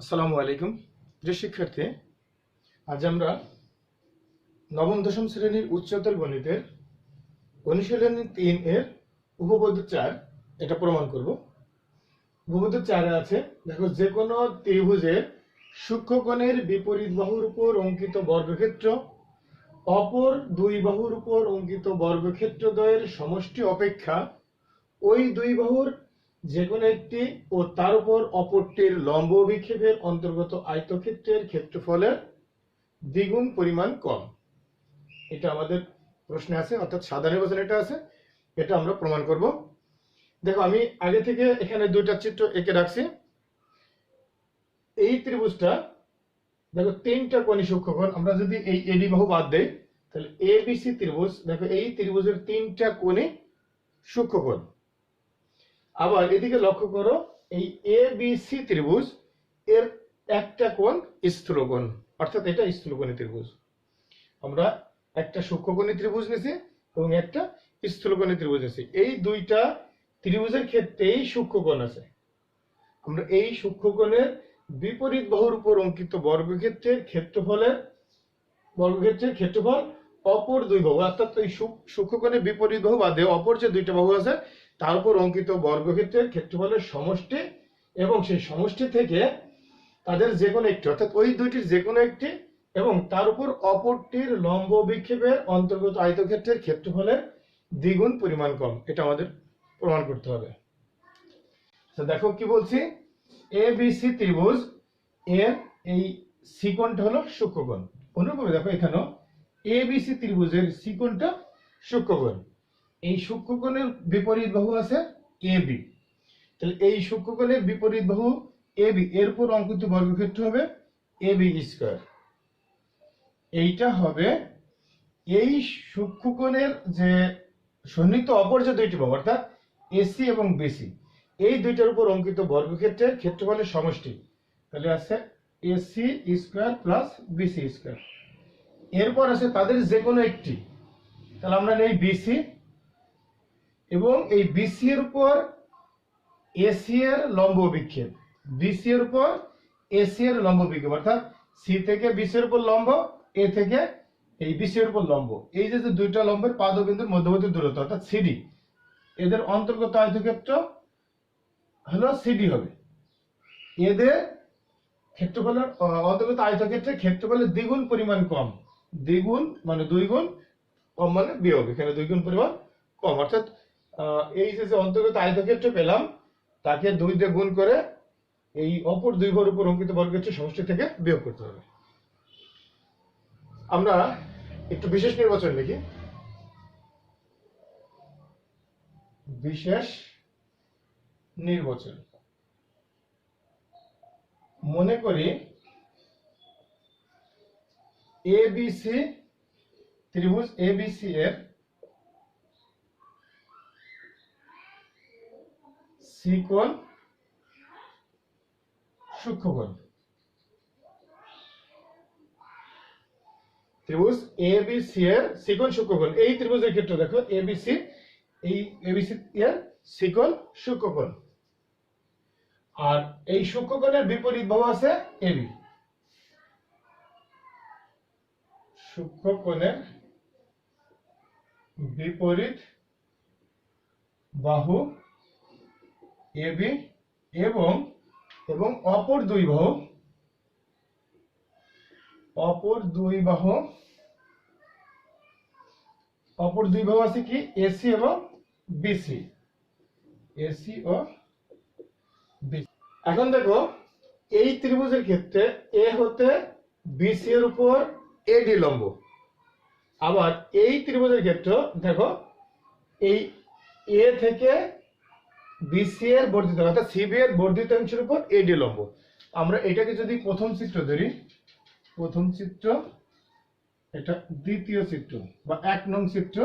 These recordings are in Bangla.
আসসালামু আলাইকুম প্রিয় শিক্ষার্থী। আজ আমরা নবম দশম শ্রেণীর উচ্চতর গণিতের অনুশীলনী ৩ এর উপপাদ্য ৪ এটা প্রমাণ করব। উপপাদ্য ৪ আছে, দেখো, যে কোনো ত্রিভুজের সূক্ষ্মকোণের বিপরীত বাহুর উপর অঙ্কিত বর্গক্ষেত্র অপর দুই বাহুর উপর অঙ্কিত বর্গক্ষেত্রদ্বয়ের সমষ্টি অপেক্ষা ওই দুই বাহুর যে কোনো একটি ও তার উপর অপরটির লম্ব অভিক্ষেপের অন্তর্গত আয়তক্ষেত্রের ক্ষেত্রফলের দ্বিগুণ পরিমাণ কম। এটা আমাদের প্রশ্নে আছে, অর্থাৎ সাধারণ নির্বাচন এটা আছে, এটা আমরা প্রমাণ করব। দেখো, আমি আগে থেকে এখানে দুইটা চিত্র এঁকে রাখছি। এই ত্রিভুজটা দেখো, তিনটা কোণী সূক্ষ্মকোণ। আমরা যদি এই এডি বাহু বাদ দেই তাহলে এবিসি ত্রিভুজ, দেখো এই ত্রিভুজের তিনটা কোণী সূক্ষ্মকোণ। আবার এদিকে লক্ষ্য করো, এই এ বি সি ত্রিভুজ এর একটা কোণ স্থূলকোণ, অর্থাৎ এটা স্থূলকোণী ত্রিভুজ। আমরা একটা সূক্ষ্মকোণী ত্রিভুজ নিয়েছি এবং একটা স্থূলকোণী ত্রিভুজ নিয়েছি। এই দুইটা ত্রিভুজের ক্ষেত্রেই সূক্ষ্মকোণ আছে। আমরা এই সূক্ষ্মকোণের বিপরীত বাহুর উপর অঙ্কিত বর্গক্ষেত্রের ক্ষেত্রফল অপর দুই বাহু, অর্থাৎ এই সূক্ষ্মকোণের বিপরীত বাহু বাদে অপর যে দুইটা বাহু আছে তার উপর অঙ্কিত বর্গক্ষেত্রের ক্ষেত্রফলের সমষ্টি এবং সেই সমষ্টি থেকে তাদের যে কোনো একটি, অর্থাৎ ওই দুইটির যে কোনো একটি এবং তার উপর অপরটির লম্ব বিক্ষেপের অন্তর্গত আয়তক্ষেত্রের ক্ষেত্রফলের দ্বিগুণ পরিমাণ কম। এটা আমাদের প্রমাণ করতে হবে। তো দেখো কি বলছি, এ বি সি ত্রিভুজ এর এই সি কোণটা হলো সূক্ষ্মকোণ। অনুরূপভাবে দেখো এখানেও এ বি সি ত্রিভুজের সি কোণটা সূক্ষ্মকোণ। এই সূক্ষ্মকোণের বিপরীত বাহু আছে এ বি, তাহলে এই সূক্ষ্মকোণের বিপরীত বাহু এ বি এর উপর অঙ্কিত বর্গক্ষেত্র হবে এ বি স্কয়ার। এইটা হবে এই সূক্ষ্মকোণের যে সন্নিহিত অপর যে দুইটি বাহু, অর্থাৎ এসি এবং বিসি, এই দুইটার উপর অঙ্কিত বর্গক্ষেত্রের ক্ষেত্রফলের সমষ্টি। তাহলে আছে AC square plus BC square. এরপর আছে তাদের যে কোনো একটি, তাহলে আমরা নেই বিসি এবং এই বিসি এর উপর এসি এর লম্ব বিক্ষেপ, বিসি এর উপর এসি এর লম্ব বিক্ষেপ, অর্থাৎ সি থেকে বিসি এর উপর লম্ব, এ থেকে এই বিসি এর উপর লম্ব। এই যে দুইটা লম্বের পাদবিন্দুর মধ্যবর্তী দূরত্ব অর্থাৎ সিডি, এদের অন্তর্গত আয়তক্ষেত্র হলো সিডি হবে। এদের ক্ষেত্রফলের অন্তর্গত আয়তক্ষেত্রের ক্ষেত্রফলের দ্বিগুণ পরিমাণ কম। দ্বিগুণ মানে দুই গুণ, কম মানে বিয়োগ, এখানে দুই গুণ পরিমাণ কম। অর্থাৎ এই যে অন্তর্গত আয়তক্ষেত্র পেলাম তাকে 2 দিয়ে গুণ করে এই অপর দুই বাহুর উপর অঙ্কিত বর্গক্ষেত্রের সমষ্টি থেকে বিয়োগ করতে হবে। আমরা একটু বিশেষ নির্বাচন লিখি। বিশেষ নির্বাচন মনে করি এবিসি ত্রিভুজ এবিসি এর সি কোণ সূক্ষ্মকোণ। ত্রিভুজ এবিসি এর সি কোণ সূক্ষ্মকোণ। এই ত্রিভুজের ক্ষেত্রে দেখো এবিসি, এই এবিসি এর সি কোণ সূক্ষ্মকোণ। আর এই সূক্ষ্মকোণের বিপরীত বাহু আছে এবি। সূক্ষ্মকোণের বিপরীত বাহু এবি এবং এবং অপর দুই বাহু আছে কি এসি এবং বিসি, এসি ও বিসি। এখন দেখো এই ত্রিভুজের ক্ষেত্রে এ হতে বিসি এর উপর এডি লম্ব। আবার এই ত্রিভুজের ক্ষেত্রে দেখো এই এ থেকে বিসি এর বর্ধিত অর্থাৎ সিবি এর বর্ধিত অংশের উপর এডি লম্ব। আমরা এটাকে যদি প্রথম চিত্র ধরি, প্রথম চিত্র, এটা দ্বিতীয় চিত্র বা 1 নং চিত্র,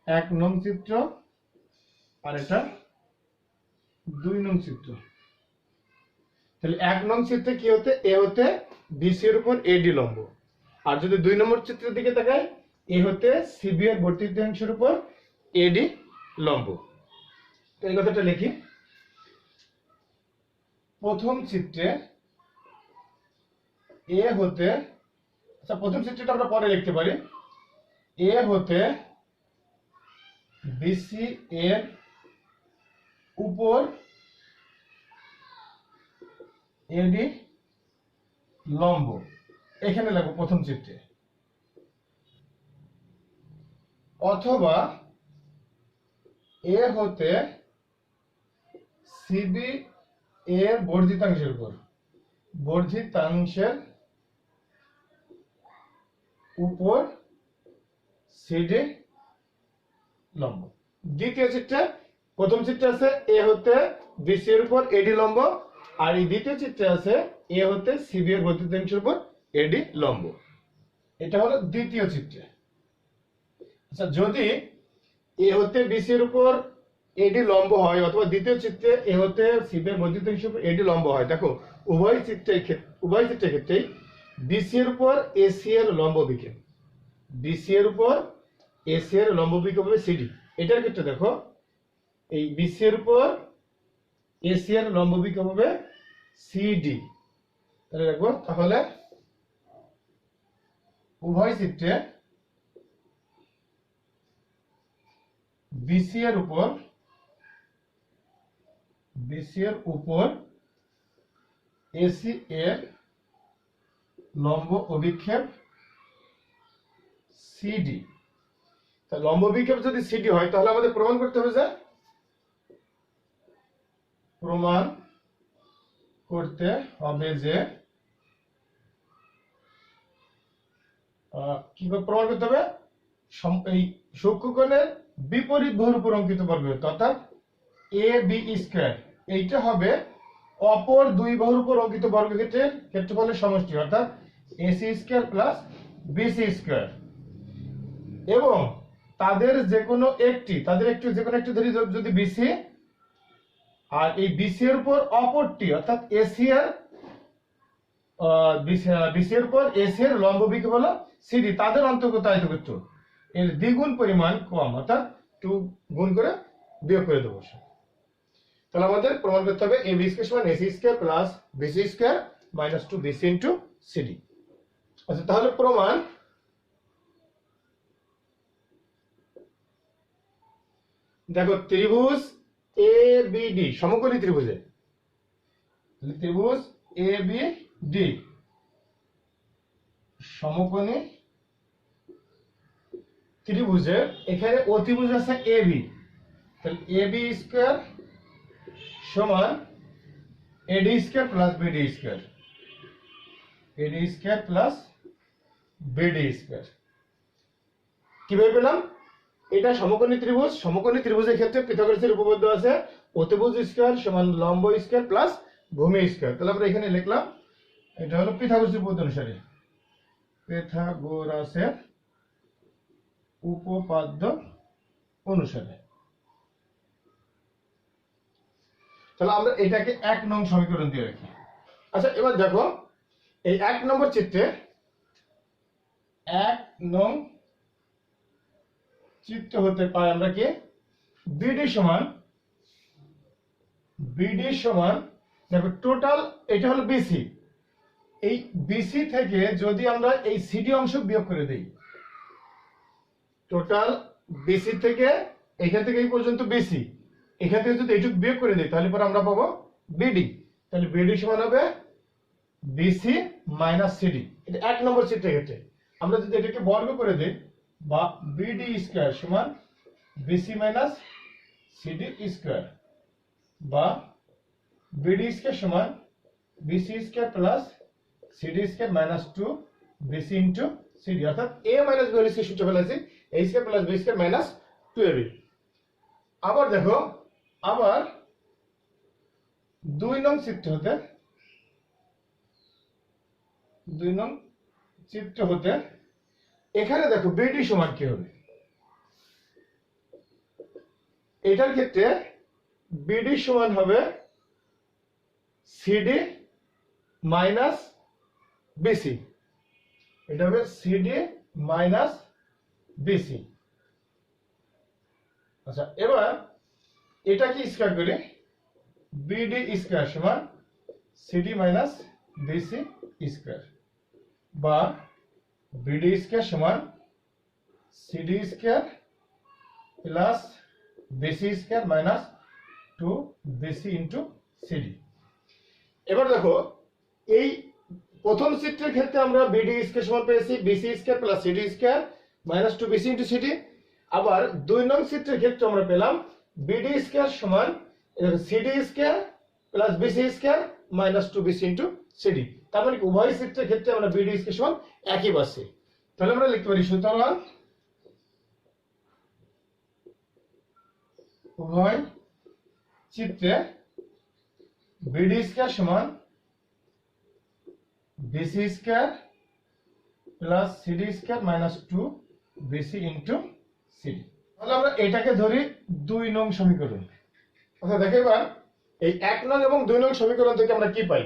1 নং চিত্র, আর এটা 2 নং চিত্র। তাহলে 1 নং চিত্রে কি হতে এ হতে বিসি এর উপর এডি লম্ব, আর যদি 2 নম্বর চিত্রের দিকে তাকাই এ হতে সিবি এর বর্ধিত অংশের উপর এডি লম্ব। তো এই কথাটা লিখি। প্রথম চিত্রে এ হতে, আচ্ছা প্রথম চিত্রটা আমরা পরে লিখতে পারি, এ হতে বিসি এর উপর এডি লম্ব, এখানে লাগবো প্রথম চিত্রে। অথবা এ হতে সিবি এর বর্ধিতাংশের উপর সিডি লম্ব। দ্বিতীয় চিত্রে, প্রথম চিত্রে আছে এ হতে বিসি এর উপর এডি লম্ব, আর এই দ্বিতীয় চিত্রে আছে এ হতে সিবি এর বর্ধিতাংশের উপর এডি লম্ব। এটা হলো দ্বিতীয় চিত্রে। আচ্ছা যদি এ হতে বিসি এর উপর এডি লম্ব হয়, অথবা দ্বিতীয় চিত্রে এ হতে সিবি এর বর্ধিতাংশের উপর এডি লম্ব হয়, দেখো উভয় চিত্রের ক্ষেত্রেই বিসি এর উপর এসি এর লম্ব বিক্ষেপ, বিসি এর উপর এসি এর লম্ব বিক্ষেপ হবে সিডি। এটার ক্ষেত্রে দেখো এই বিসি এর উপর এসি এর লম্ব বিক্ষেপ হবে সিডি। তাহলে দেখো, তাহলে উভয় চিত্রে বিসি এর উপর এসি এর লম্ব অভিক্ষেপ সিডি। তা লম্ব বিক্ষেপ যদি সিডি হয়, তাহলে আমাদের প্রমাণ করতে হবে যে কিভাবে প্রমাণ করতে হবে, এই সূক্ষ্মকোণের বিপরীত বাহুর উপর অঙ্কিত বর্গক্ষেত্র অর্থাৎ এ বি স্কয়ার, এইটা হবে অপর দুই বাহুর উপর অঙ্কিত বর্গক্ষেত্রের ক্ষেত্রফলের সমষ্টি অর্থাৎ AC square plus BC square. এবং তাদের যে কোনো একটি ধরি, যদি বিসি, আর এই বিসি এর উপর অপরটি অর্থাৎ এসি এর বিসি এর উপর এসি এর লম্ব বিক্ষেপ হলো সিডি, তাদের অন্তর্গত আয়তক্ষেত্র এর দ্বিগুণ পরিমাণ কম, অর্থাৎ 2 গুণ করে বিয়োগ করে দেবো। তাহলে আমাদের প্রমাণ করতে হবে এ বি স্কয়ার সমান AC square plus BC square minus 2 BC into CD. আচ্ছা তাহলে প্রমাণ, দেখো ত্রিভুজ এ বি ডি সমকোণী ত্রিভুজে, ত্রিভুজ এ বি ডি সমকোণী ত্রিভুজের এখানে অতিভুজ আছে এ বি, তাহলে এ বি স্কয়ার সমান এডি স্কয়ার প্লাস বিডি স্কয়ার, এডি স্কয়ার প্লাস বিডি স্কয়ার। কিভাবে পেলাম? এটা সমকোণী ত্রিভুজ, সমকোণী ত্রিভুজের ক্ষেত্রে পিথাগোরাসের উপপাদ্য আছে অতিভুজ স্কয়ার সমান লম্ব স্কয়ার প্লাস ভূমি স্কয়ার। তাহলে আমরা এখানে লিখলাম, এটা হলো পিথাগোরাসের উপপাদ্য অনুসারে, পিথাগোরাসের উপপাদ্য অনুসারে। তাহলে আমরা এটাকে 1 নং সমীকরণ দিয়ে রাখি। আচ্ছা এবার দেখো এই 1 নম্বর চিত্রে 1 নং চিত্র হতে পাই আমরা কি বিডি সমান দেখো টোটাল, এটা হলো বিসি, এই বিসি থেকে যদি আমরা এই সিডি অংশ বিয়োগ করে দেই, টোটাল বিসি থেকে এখান থেকে এই পর্যন্ত বিসি, এখান থেকে যদি এইটুকু বিয়োগ করে দিই তাহলে পরে আমরা পাবো বিডি। তাহলে বিডি সমান হবে বিসি মাইনাস সিডি। এটা 1 নম্বর চিত্রের ক্ষেত্রে। আমরা যদি এটাকে বর্গ করে দেই, বা বিডি স্কয়ার সমান বিসি মাইনাস সিডি স্কয়ার, বা বিডি স্কয়ার সমান BC square plus CD square minus 2 BC into CD, অর্থাৎ এ মাইনাস বি হলে সি সূত্র ফেলেছি A square plus B square minus 2ab। আবার দেখো, আবার 2 নং চিত্র হতে এখানে দেখো বিডি সমান কি হবে, এটার ক্ষেত্রে বিডি সমান হবে সিডি মাইনাস বিসি, এটা হবে সিডি মাইনাস বিসি। আচ্ছা এবার এটা কি স্কয়ার করি, বিডি স্কয়ার সমান সিডি মাইনাস বিসি স্কয়ার। বা বিডি স্কয়ার সমান CD square plus BC square minus 2 BC into CD. এবার দেখো এই প্রথম চিত্রের ক্ষেত্রে আমরা বিডি স্কয়ার সমান পেয়েছি BC square plus CD square minus 2 BC into CD. আবার 2 নং চিত্রের ক্ষেত্রে আমরা পেলাম বিডি স্কয়ার সমান CD square plus BC square minus 2 BC into CD. তার মানে উভয় চিত্রের ক্ষেত্রে আমরা বিডি স্কয়ার সমান একই পাচ্ছি। তাহলে আমরা লিখতে পারি সুতরাং উভয় চিত্রে বিডি স্কয়ার সমান BC square plus CD square minus 2 BC into CD. তাহলে আমরা এটাকে ধরি 2 নং সমীকরণ। আচ্ছা দেখো এবার এই 1 নং এবং 2 নং সমীকরণ থেকে আমরা কি পাই?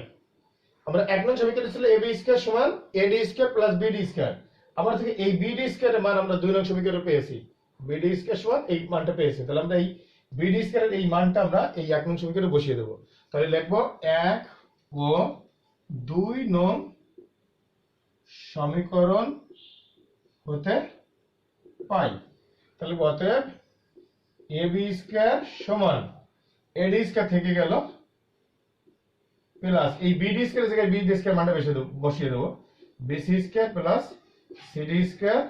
আমরা 1 নং সমীকরণ ছিল ab স্কয়ার সমান ad square plus bd square. আবার থেকে এই bd স্কয়ারের মান আমরা 2 নং সমীকরণে পেয়েছি, bd স্কয়ার সমান এই মানটা পেয়েছি। তাহলে আমরা এই bd স্কয়ারের এই মানটা আমরা এই 1 নং সমীকরণে বসিয়ে দেব। তাহলে লিখব 1 ও 2 নং সমীকরণ হতে পাই। তাহলে অতএব ab স্কয়ার সমান ad স্কয়ার থেকে গেল প্লাস এই bd স্কয়ারের জায়গায় bd স্কয়ার মানটা বসিয়ে দেব, bc square plus cd square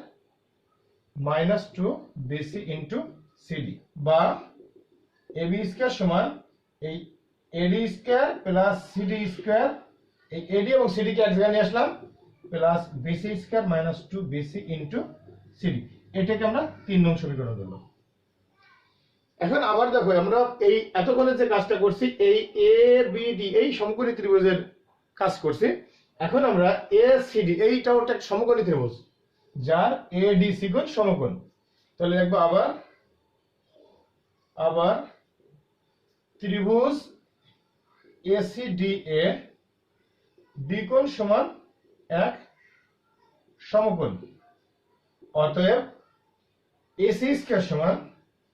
minus 2 bc into cd বা ab স্কয়ার সমান এই ad square plus cd square, এই ad এবং cd কে এক জায়গায় নিয়ে আসলাম, plus bc square minus 2 bc into cd। এটাকে আমরা 3 নং সমীকরণ বললাম। এখন আবার দেখো আমরা এই এতক্ষণে যে কাজটা করছি এই এ বি ডি এই সমকোণী ত্রিভুজের কাজ করছি। এখন আমরা এ সি ডি এইটাও একটা সমকোণী ত্রিভুজ যার এ ডি সি কোণ সমকোণ। তাহলে দেখবো আবার ত্রিভুজ A C D A D কোণ সমান এক সমকোণ। অতএব এসি স্কয়ার সমান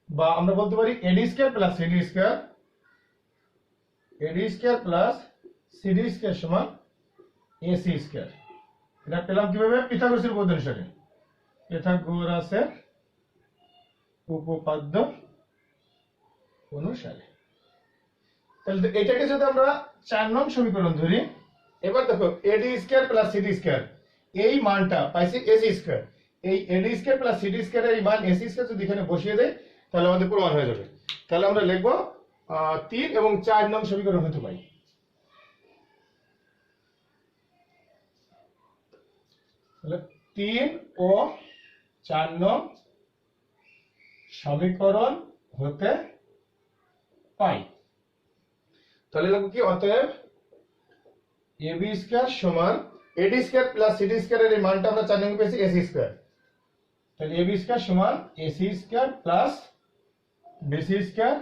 বা আমরা বলতে পারি এডি স্কয়ার প্লাস সিডি স্কয়ার, এডি স্কয়ার প্লাস সিডি স্কয়ার সমান এসি স্কয়ার। এটা পেলাম কিভাবে? পিথাগোরাসের উপপাদ্য অনুসারে, পিথাগোরাসের উপপাদ্য অনুসারে। তাহলে এটাকে যদি আমরা 4 নং সমীকরণ ধরি, এবার দেখো এডি স্কয়ার প্লাস সিডি স্কয়ার এই মানটা পাইছি এসি স্কয়ার, এই এডি স্কয়ার প্লাস সিডি স্কয়ারের এই মান এসি স্কয়ার যদি এখানে বসিয়ে দেই তাহলে আমাদের প্রমাণ হয়ে যাবে। তাহলে আমরা লিখব 3 এবং 4 নং সমীকরণ হতে পাই। তাহলে 3 ও 4 নং সমীকরণ হতে পাই। তাহলে লিখব কি? অতএব ab স্কয়ার সমান ad স্কয়ার প্লাস cd স্কয়ারের এই মানটা আমরা 4 নং পেয়েছি ac স্কয়ার। তাহলে ab স্কয়ার সমান ac square plus bc square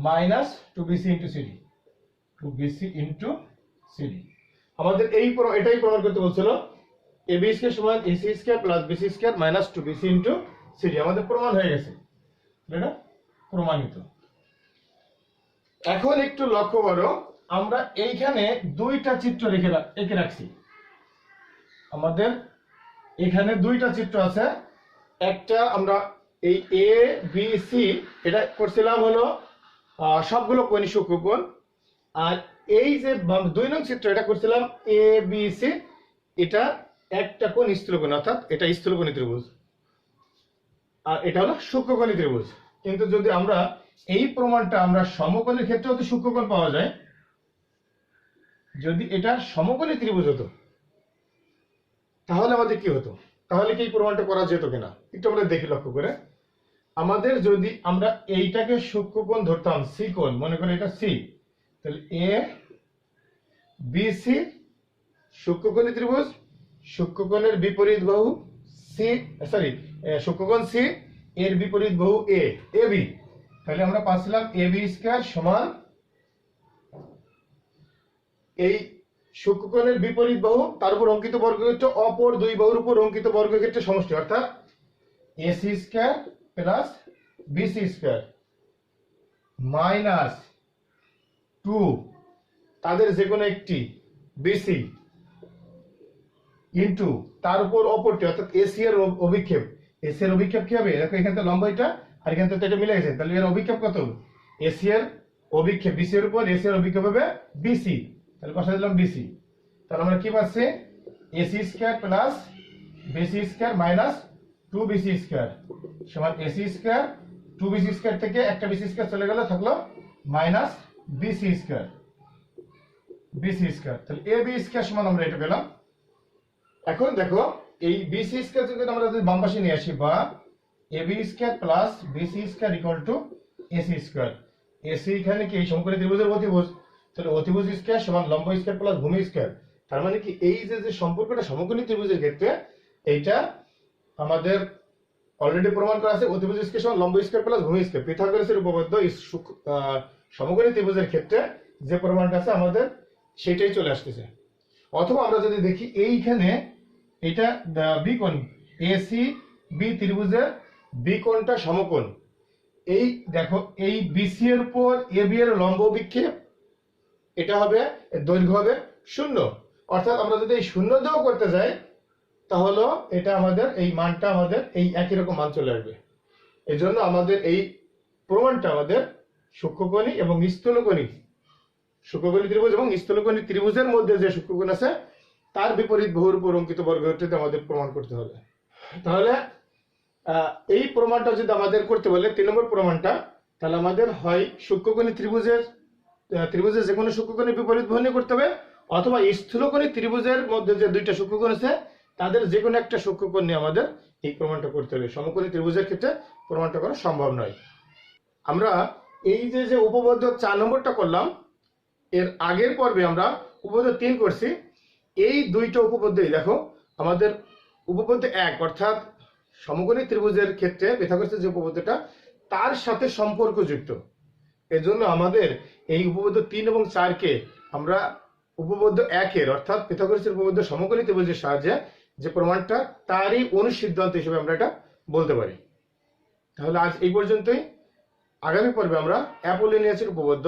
minus 2bc into cd, 2bc into cd। আমাদের এটাই প্রমাণ করতে বলছিল ab স্কয়ার সমান ac square plus bc square minus 2bc into cd। আমাদের প্রমাণ হয়ে গেছে, এটা প্রমাণিত। এখন একটু লক্ষ্য করো, আমরা এইখানে দুইটা চিত্র এঁকে রাখছি। আমাদের এখানে দুইটা চিত্র আছে। একটা আমরা এই এ বি সি এটা করছিলাম হলো সবগুলো কোণই সূক্ষ্মকোণ, আর এই যে 2 নং চিত্র এটা করছিলাম এ বি সি, এটা একটা কোণ স্থূলকোণ, অর্থাৎ এটা স্থূলকোণী ত্রিভুজ আর এটা হলো সূক্ষ্মকোণী ত্রিভুজ। কিন্তু যদি আমরা এই প্রমাণটা আমরা সমকোণের ক্ষেত্রেও তো সূক্ষ্মকোণ পাওয়া যায়, যদি এটা সমকোণী ত্রিভুজ হতো তাহলে আমাদের কি হতো? তাহলে কি এই প্রমাণটা করা যেত কিনা একটু আমরা দেখি লক্ষ্য করে। আমাদের যদি আমরা এইটাকে সূক্ষ্মকোণ ধরতাম সি কোণ, মনে করি এটা সি, তাহলে এ বি সি সূক্ষ্মকোণী ত্রিভুজ, সূক্ষ্মকোণের বিপরীত বাহু সূক্ষ্মকোণ সি এর বিপরীত বাহু এ বি। তাহলে আমরা পাচ্ছিলাম এ বি স্কয়ার সমান এই সূক্ষ্মকোণের বিপরীত বাহু তার উপর অঙ্কিত বর্গক্ষেত্র অপর দুই বাহুর উপর অঙ্কিত বর্গক্ষেত্রের সমষ্টি, অর্থাৎ AC square plus BC square minus 2 তাদের যে কোনো একটি বিসি ইন্টু তার উপর অপরটি অর্থাৎ এসি এর অভিক্ষেপ। এসি এর অভিক্ষেপ কি হবে? দেখো এখানে তো লম্ব এটা আর এখানে তো এটা মিলে গেছে, তাহলে এর অভিক্ষেপ কত? এসি এর অভিক্ষেপ বিসি এর উপর এসি এর অভিক্ষেপ হবে বিসি, তাহলে বসা দিলাম বিসি। তাহলে আমরা কি পাচ্ছি? AC square plus BC square minus 2bc square সমান এসি স্কয়ার 2bc স্কয়ার থেকে একটা বিসি স্কয়ার চলে গেল, থাকলো minus BC square BC square. তাহলে এ বি স্কয়ার সমান আমরা এটা পেলাম। এখন দেখো এই বিসি স্কয়ার যদি আমরা যদি বাম পাশে নিয়ে আসি, বা A B square plus BC square equal to AC square. AC এখানে কি এই সমকোণী ত্রিভুজের অতিভুজ, তাহলে অতিভুজ স্কয়ার সমান লম্ব স্কয়ার প্লাস ভূমি স্কয়ার। তার মানে কি এই যে সম্পর্কটা সমকোণী ত্রিভুজের ক্ষেত্রে এইটা আমাদের অলরেডি প্রমাণ করা আছে, অতিভুজ স্কয়ার সমান লম্ব স্কয়ার প্লাস ভূমি স্কয়ার। পিথাগোরাসের উপপাদ্য সমকোণী ত্রিভুজের ক্ষেত্রে যে প্রমাণটা আছে আমাদের সেটাই চলে আসতেছে। অথবা আমরা যদি দেখি এইখানে এটা বি কোণ, এসি বি ত্রিভুজের বি কোণটা সমকোণ। এই দেখো এই বিসি এর উপর এ বি এর লম্ব বিক্ষেপ, এটা হবে দৈর্ঘ্য হবে 0, অর্থাৎ আমরা যদি এই 0 দিয়েও করতে যাই তাহলে এটা আমাদের এই মানটা আমাদের এই একই রকম মান চলে আসবে। এই জন্য আমাদের এই প্রমাণটা আমাদের সূক্ষ্মকোণী এবং স্থূলকোণী, সূক্ষ্মকোণী ত্রিভুজ এবং স্থূলকোণী ত্রিভুজের মধ্যে যে সূক্ষ্মকোণ আছে তার বিপরীত বাহুর উপর অঙ্কিত বর্গক্ষেত্রটি আমাদের প্রমাণ করতে হবে। তাহলে এই প্রমাণটা যদি আমাদের করতে বলে 3 নম্বর প্রমাণটা, তাহলে আমাদের হয় সূক্ষ্মকোণী ত্রিভুজের যে কোনো সূক্ষ্মকোণের বিপরীত বাহু নিয়ে করতে হবে, অথবা স্থূলকোণী ত্রিভুজের মধ্যে যে দুইটা সূক্ষ্মকোণ আছে তাদের যে কোনো একটা সূক্ষ্মকোণ নিয়ে আমাদের এই প্রমাণটা করতে হবে। সমকোণী ত্রিভুজের ক্ষেত্রে প্রমাণটা করা সম্ভব নয়। আমরা এই যে উপপাদ্য 4 নম্বরটা করলাম, এর আগের পর্বে আমরা উপপাদ্য 3 করছি। এই দুইটা উপপাদ্যই দেখো আমাদের উপপাদ্য 1 অর্থাৎ সমকোণী ত্রিভুজের ক্ষেত্রে পিথাগোরাসের যে উপপাদ্যটা তার সাথে সম্পর্কযুক্ত। এজন্য আমাদের এই উপপাদ্য 3 এবং 4 কে আমরা উপপাদ্য 1 এর অর্থাৎ পিথাগোরাসের উপপাদ্য সমকোণী ত্রিভুজের সাহায্যে যে প্রমাণটা তারই অনুসিদ্ধান্ত হিসেবে আমরা এটা বলতে পারি। তাহলে আজ এই পর্যন্তই। আগামী পর্বে আমরা অ্যাপোলিনিয়াসের উপপাদ্য,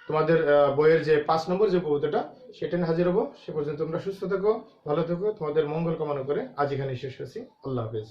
তোমাদের বইয়ের যে 5 নম্বর যে উপপাদ্যটা সেটা নিয়ে হাজির হবো। সে পর্যন্ত তোমরা সুস্থ থেকো, ভালো থেকো, তোমাদের মঙ্গল কামনা করে আজ এখানে শেষ করছি। আল্লাহ হাফেজ।